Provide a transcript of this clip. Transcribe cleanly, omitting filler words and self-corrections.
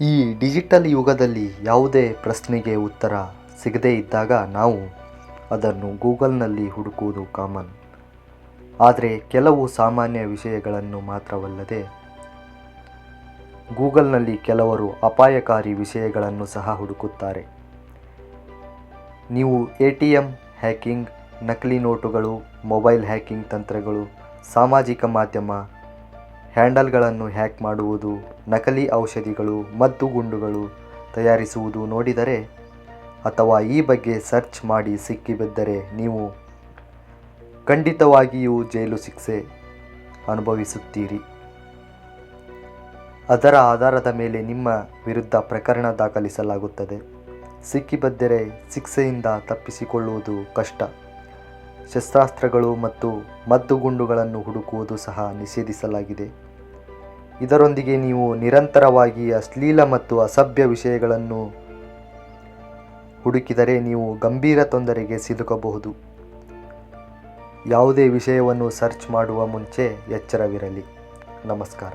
ಈ ಡಿಜಿಟಲ್ ಯುಗದಲ್ಲಿ ಯಾವುದೇ ಪ್ರಶ್ನೆಗೆ ಉತ್ತರ ಸಿಗದೇ ಇದ್ದಾಗ ನಾವು ಅದನ್ನು ಗೂಗಲ್ನಲ್ಲಿ ಹುಡುಕುವುದು ಕಾಮನ್. ಆದರೆ ಕೆಲವು ಸಾಮಾನ್ಯ ವಿಷಯಗಳನ್ನು ಮಾತ್ರವಲ್ಲದೆ ಗೂಗಲ್ನಲ್ಲಿ ಕೆಲವರು ಅಪಾಯಕಾರಿ ವಿಷಯಗಳನ್ನು ಸಹ ಹುಡುಕುತ್ತಾರೆ. ನೀವು ATM ಹ್ಯಾಕಿಂಗ್, ನಕಲಿ ನೋಟುಗಳು, ಮೊಬೈಲ್ ಹ್ಯಾಕಿಂಗ್ ತಂತ್ರಗಳು, ಸಾಮಾಜಿಕ ಮಾಧ್ಯಮ ಹ್ಯಾಂಡಲ್ಗಳನ್ನು ಹ್ಯಾಕ್ ಮಾಡುವುದು, ನಕಲಿ ಔಷಧಿಗಳು, ಮದ್ದುಗುಂಡುಗಳು ತಯಾರಿಸುವುದು ನೋಡಿದರೆ ಅಥವಾ ಈ ಬಗ್ಗೆ ಸರ್ಚ್ ಮಾಡಿ ಸಿಕ್ಕಿಬಿದ್ದರೆ ನೀವು ಖಂಡಿತವಾಗಿಯೂ ಜೈಲು ಶಿಕ್ಷೆ ಅನುಭವಿಸುತ್ತೀರಿ. ಅದರ ಆಧಾರದ ಮೇಲೆ ನಿಮ್ಮ ವಿರುದ್ಧ ಪ್ರಕರಣ ದಾಖಲಿಸಲಾಗುತ್ತದೆ. ಸಿಕ್ಕಿಬಿದ್ದರೆ ಶಿಕ್ಷೆಯಿಂದ ತಪ್ಪಿಸಿಕೊಳ್ಳುವುದು ಕಷ್ಟ. ಶಸ್ತ್ರಾಸ್ತ್ರಗಳು ಮತ್ತು ಮದ್ದುಗುಂಡುಗಳನ್ನು ಹುಡುಕುವುದು ಸಹ ನಿಷೇಧಿಸಲಾಗಿದೆ. ಇದರೊಂದಿಗೆ ನೀವು ನಿರಂತರವಾಗಿ ಅಶ್ಲೀಲ ಮತ್ತು ಅಸಭ್ಯ ವಿಷಯಗಳನ್ನು ಹುಡುಕಿದರೆ ನೀವು ಗಂಭೀರ ತೊಂದರೆಗೆ ಸಿಲುಕಬಹುದು. ಯಾವುದೇ ವಿಷಯವನ್ನು ಸರ್ಚ್ ಮಾಡುವ ಮುಂಚೆ ಎಚ್ಚರವಿರಲಿ. ನಮಸ್ಕಾರ.